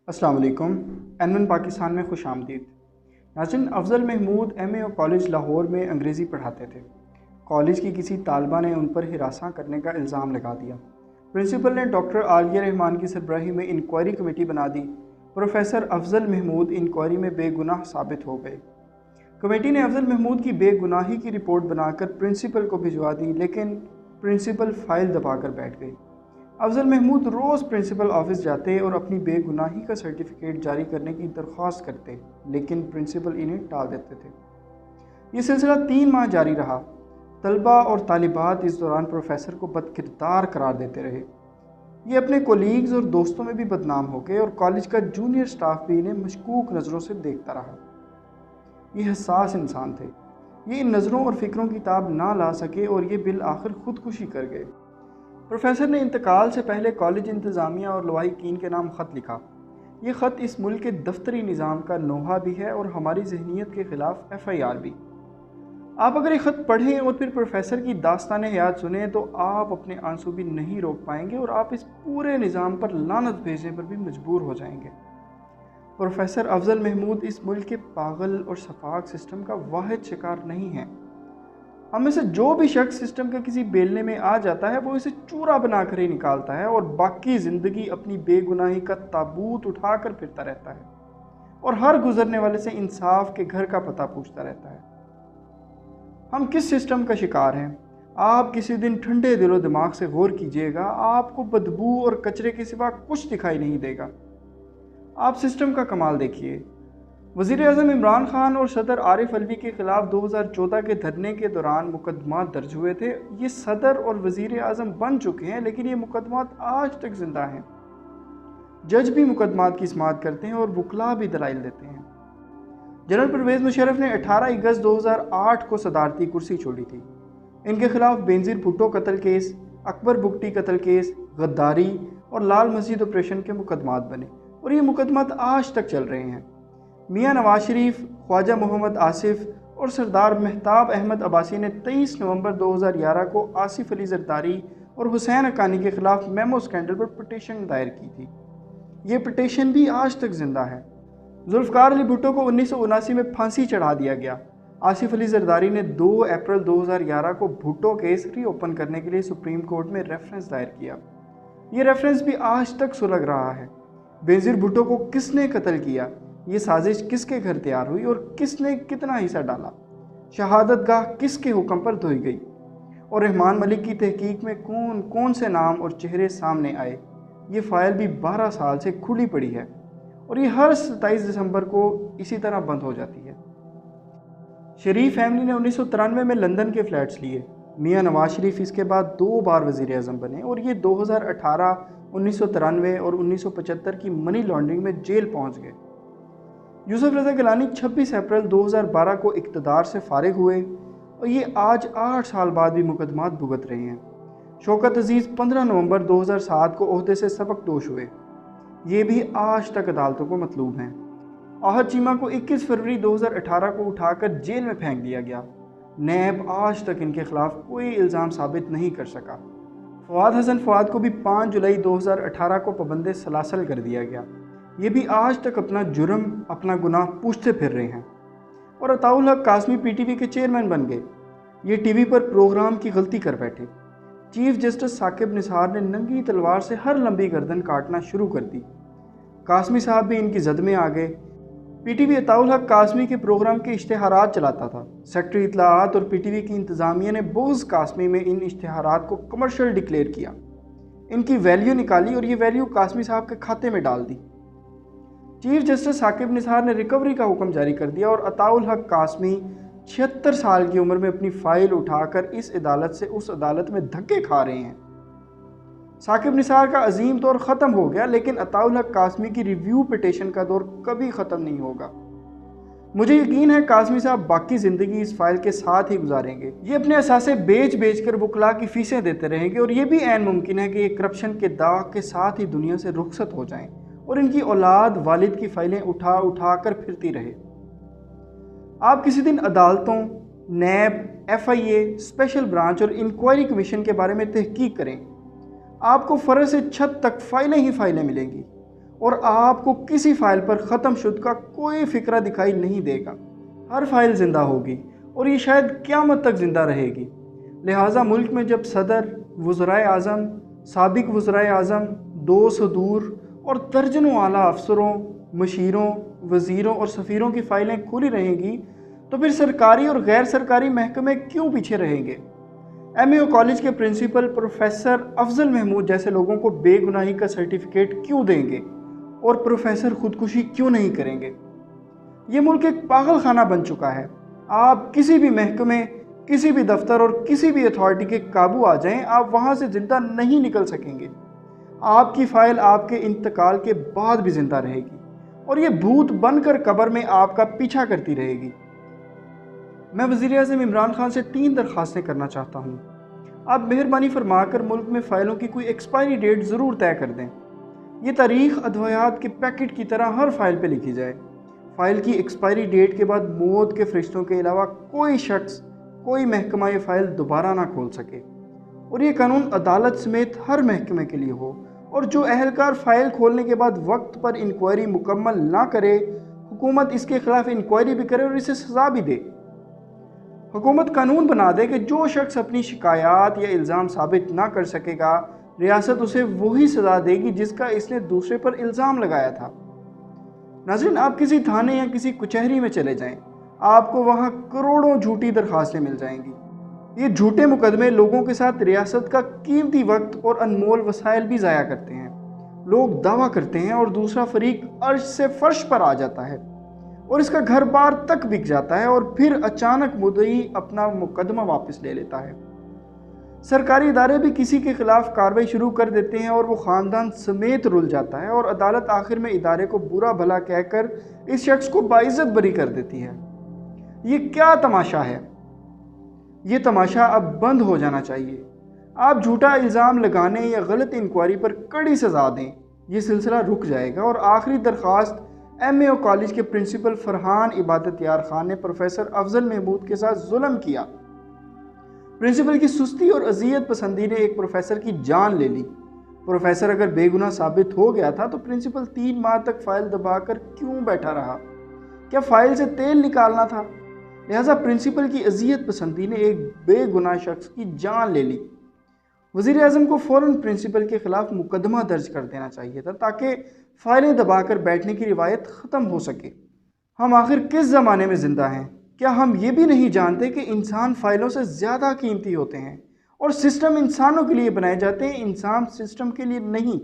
السلام علیکم۔ N1 پاکستان میں خوش آمدید۔ ناظرین، افضل محمود MA کالج لاہور میں انگریزی پڑھاتے تھے۔ کالج کی کسی طالبہ نے ان پر ہراساں کرنے کا الزام لگا دیا۔ پرنسپل نے ڈاکٹر عالیہ رحمان کی سربراہی میں انکوائری کمیٹی بنا دی۔ پروفیسر افضل محمود انکوائری میں بے گناہ ثابت ہو گئے۔ کمیٹی نے افضل محمود کی بے گناہی کی رپورٹ بنا کر پرنسپل کو بھجوا دی، لیکن پرنسپل فائل دبا کر بیٹھ گئی۔ افضل محمود روز پرنسپل آفس جاتے اور اپنی بے گناہی کا سرٹیفکیٹ جاری کرنے کی درخواست کرتے، لیکن پرنسپل انہیں ٹال دیتے تھے۔ یہ سلسلہ 3 ماہ جاری رہا۔ طلبہ اور طالبات اس دوران پروفیسر کو بدکردار قرار دیتے رہے۔ یہ اپنے کولیگز اور دوستوں میں بھی بدنام ہو گئے اور کالج کا جونیئر سٹاف بھی انہیں مشکوک نظروں سے دیکھتا رہا۔ یہ حساس انسان تھے۔ یہ ان نظروں اور فکروں کی تاب نہ لا سکے اور یہ بالآخر خودکشی کر گئے۔ پروفیسر نے انتقال سے پہلے کالج انتظامیہ اور لواحقین کے نام خط لکھا۔ یہ خط اس ملک کے دفتری نظام کا نوحہ بھی ہے اور ہماری ذہنیت کے خلاف FIR بھی۔ آپ اگر یہ خط پڑھیں اور پھر پروفیسر کی داستان حیات سنیں تو آپ اپنے آنسو بھی نہیں روک پائیں گے اور آپ اس پورے نظام پر لعنت بھیجنے پر بھی مجبور ہو جائیں گے۔ پروفیسر افضل محمود اس ملک کے پاگل اور سفاک سسٹم کا واحد شکار نہیں ہے۔ ہم میں سے جو بھی شخص سسٹم کا کسی بیلنے میں آ جاتا ہے وہ اسے چورا بنا کر ہی نکالتا ہے اور باقی زندگی اپنی بے گناہی کا تابوت اٹھا کر پھرتا رہتا ہے اور ہر گزرنے والے سے انصاف کے گھر کا پتہ پوچھتا رہتا ہے۔ ہم کس سسٹم کا شکار ہیں؟ آپ کسی دن ٹھنڈے دل و دماغ سے غور کیجئے گا، آپ کو بدبو اور کچرے کے سوا کچھ دکھائی نہیں دے گا۔ آپ سسٹم کا کمال دیکھیے۔ وزیر اعظم عمران خان اور صدر عارف علوی کے خلاف 2014 کے دھرنے کے دوران مقدمات درج ہوئے تھے۔ یہ صدر اور وزیر اعظم بن چکے ہیں، لیکن یہ مقدمات آج تک زندہ ہیں۔ جج بھی مقدمات کی سماعت کرتے ہیں اور وکلاء بھی دلائل دیتے ہیں۔ جنرل پرویز مشرف نے 18 اگست 2008 کو صدارتی کرسی چھوڑی تھی۔ ان کے خلاف بینظیر بھٹو قتل کیس، اکبر بگٹی قتل کیس، غداری اور لال مسجد آپریشن کے مقدمات بنے اور یہ مقدمات آج تک چل رہے ہیں۔ میاں نواز شریف، خواجہ محمد آصف اور سردار مہتاب احمد عباسی نے 23 نومبر 2011 کو آصف علی زرداری اور حسین حقانی کے خلاف میمو اسکینڈل پر پٹیشن دائر کی تھی۔ یہ پٹیشن بھی آج تک زندہ ہے۔ ذوالفقار علی بھٹو کو 1979 میں پھانسی چڑھا دیا گیا۔ آصف علی زرداری نے 2 اپریل 2011 کو بھٹو کیس ری اوپن کرنے کے لیے سپریم کورٹ میں ریفرنس دائر کیا۔ یہ ریفرنس بھی آج تک سلگ رہا ہے۔ بینظیر بھٹو کو کس نے قتل کیا؟ یہ سازش کس کے گھر تیار ہوئی اور کس نے کتنا حصہ ڈالا؟ شہادت گاہ کس کے حکم پر دھوئی گئی؟ اور رحمان ملک کی تحقیق میں کون کون سے نام اور چہرے سامنے آئے؟ یہ فائل بھی 12 سال سے کھلی پڑی ہے اور یہ ہر 27 دسمبر کو اسی طرح بند ہو جاتی ہے۔ شریف فیملی نے 1993 میں لندن کے فلیٹس لیے۔ میاں نواز شریف اس کے بعد 2 بار وزیر اعظم بنے اور یہ 2018، 1993 اور 1975 کی منی لانڈرنگ میں جیل پہنچ گئے۔ یوسف رضا گیلانی 26 اپریل 2012 کو اقتدار سے فارغ ہوئے اور یہ آج 8 سال بعد بھی مقدمات بھگت رہے ہیں۔ شوکت عزیز 15 نومبر 2007 کو عہدے سے سبکدوش ہوئے۔ یہ بھی آج تک عدالتوں کو مطلوب ہیں۔ احد چیمہ کو 21 فروری 2018 کو اٹھا کر جیل میں پھینک دیا گیا۔ نیب آج تک ان کے خلاف کوئی الزام ثابت نہیں کر سکا۔ فواد حسن فواد کو بھی 5 جولائی 2018 کو پابند سلاسل کر دیا گیا۔ یہ بھی آج تک اپنا جرم، اپنا گناہ پوچھتے پھر رہے ہیں۔ اور عطاء الحق قاسمی PTV کے چیئرمین بن گئے۔ یہ ٹی وی پر پروگرام کی غلطی کر بیٹھے۔ چیف جسٹس ثاقب نثار نے ننگی تلوار سے ہر لمبی گردن کاٹنا شروع کر دی۔ قاسمی صاحب بھی ان کی زد میں آ گئے۔ PTV عطاء الحق قاسمی کے پروگرام کے اشتہارات چلاتا تھا۔ سیکٹری اطلاعات اور PTV کی انتظامیہ نے بغض قاسمی میں ان اشتہارات کو کمرشل ڈکلیئر کیا۔ ان کی ویلیو نکالی اور یہ ویلیو قاسمی صاحب کے کھاتے میں ڈال دی۔ چیف جسٹس ثاقب نثار نے ریکوری کا حکم جاری کر دیا اور عطاء الحق قاسمی 76 سال کی عمر میں اپنی فائل اٹھا کر اس عدالت سے اس عدالت میں دھکے کھا رہے ہیں۔ ثاقب نثار کا عظیم دور ختم ہو گیا، لیکن عطاء الحق قاسمی کی ریویو پٹیشن کا دور کبھی ختم نہیں ہوگا۔ مجھے یقین ہے قاسمی صاحب باقی زندگی اس فائل کے ساتھ ہی گزاریں گے۔ یہ اپنے اثاثے بیچ بیچ کر وکلاء کی فیسیں دیتے رہیں گے اور یہ بھی عین ممکن ہے کہ یہ کرپشن کے داغ کے ساتھ ہی دنیا سے رخصت ہو جائیں اور ان کی اولاد والد کی فائلیں اٹھا اٹھا کر پھرتی رہے۔ آپ کسی دن عدالتوں، نیب، FIA، اسپیشل برانچ اور انکوائری کمیشن کے بارے میں تحقیق کریں۔ آپ کو فرش سے چھت تک فائلیں ہی فائلیں ملیں گی اور آپ کو کسی فائل پر ختم شد کا کوئی فکرہ دکھائی نہیں دے گا۔ ہر فائل زندہ ہوگی اور یہ شاید قیامت تک زندہ رہے گی۔ لہٰذا ملک میں جب صدر، وزرائے اعظم، سابق وزرائے اعظم، 2 صدور اور درجنوں اعلیٰ افسروں، مشیروں، وزیروں اور سفیروں کی فائلیں کھلی رہیں گی تو پھر سرکاری اور غیر سرکاری محکمے کیوں پیچھے رہیں گے؟ ایم اے او کالج کے پرنسپل پروفیسر افضل محمود جیسے لوگوں کو بے گناہی کا سرٹیفکیٹ کیوں دیں گے اور پروفیسر خودکشی کیوں نہیں کریں گے؟ یہ ملک ایک پاگل خانہ بن چکا ہے۔ آپ کسی بھی محکمے، کسی بھی دفتر اور کسی بھی اتھارٹی کے قابو آ جائیں، آپ وہاں سے زندہ نہیں نکل سکیں گے۔ آپ کی فائل آپ کے انتقال کے بعد بھی زندہ رہے گی اور یہ بھوت بن کر قبر میں آپ کا پیچھا کرتی رہے گی۔ میں وزیر اعظم عمران خان سے 3 درخواستیں کرنا چاہتا ہوں۔ آپ مہربانی فرما کر ملک میں فائلوں کی کوئی ایکسپائری ڈیٹ ضرور طے کر دیں۔ یہ تاریخ ادویات کے پیکٹ کی طرح ہر فائل پہ لکھی جائے۔ فائل کی ایکسپائری ڈیٹ کے بعد موت کے فرشتوں کے علاوہ کوئی شخص، کوئی محکمہ یہ فائل دوبارہ نہ کھول سکے، اور یہ قانون عدالت سمیت ہر محکمے کے لیے ہو، اور جو اہلکار فائل کھولنے کے بعد وقت پر انکوائری مکمل نہ کرے، حکومت اس کے خلاف انکوائری بھی کرے اور اسے سزا بھی دے۔ حکومت قانون بنا دے کہ جو شخص اپنی شکایات یا الزام ثابت نہ کر سکے گا، ریاست اسے وہی سزا دے گی جس کا اس نے دوسرے پر الزام لگایا تھا۔ ناظرین، آپ کسی تھانے یا کسی کچہری میں چلے جائیں، آپ کو وہاں کروڑوں جھوٹی درخواستیں مل جائیں گی۔ یہ جھوٹے مقدمے لوگوں کے ساتھ ریاست کا قیمتی وقت اور انمول وسائل بھی ضائع کرتے ہیں۔ لوگ دعویٰ کرتے ہیں اور دوسرا فریق عرش سے فرش پر آ جاتا ہے اور اس کا گھر بار تک بک جاتا ہے، اور پھر اچانک مدعی اپنا مقدمہ واپس لے لیتا ہے۔ سرکاری ادارے بھی کسی کے خلاف کارروائی شروع کر دیتے ہیں اور وہ خاندان سمیت رل جاتا ہے، اور عدالت آخر میں ادارے کو برا بھلا کہہ کر اس شخص کو باعزت بری کر دیتی ہے۔ یہ کیا تماشا ہے؟ یہ تماشا اب بند ہو جانا چاہیے۔ آپ جھوٹا الزام لگانے یا غلط انکوائری پر کڑی سزا دیں، یہ سلسلہ رک جائے گا۔ اور آخری درخواست، ایم اے او کالج کے پرنسپل فرحان عبادت یار خان نے پروفیسر افضل محمود کے ساتھ ظلم کیا۔ پرنسپل کی سستی اور اذیت پسندی نے ایک پروفیسر کی جان لے لی۔ پروفیسر اگر بے گناہ ثابت ہو گیا تھا تو پرنسپل 3 ماہ تک فائل دبا کر کیوں بیٹھا رہا؟ کیا فائل سے تیل نکالنا تھا؟ لہٰذا پرنسپل کی اذیت پسندی نے ایک بے گناہ شخص کی جان لے لی۔ وزیر اعظم کو فوراً پرنسپل کے خلاف مقدمہ درج کر دینا چاہیے تھا تاکہ فائلیں دبا کر بیٹھنے کی روایت ختم ہو سکے۔ ہم آخر کس زمانے میں زندہ ہیں؟ کیا ہم یہ بھی نہیں جانتے کہ انسان فائلوں سے زیادہ قیمتی ہوتے ہیں اور سسٹم انسانوں کے لیے بنائے جاتے ہیں، انسان سسٹم کے لیے نہیں؟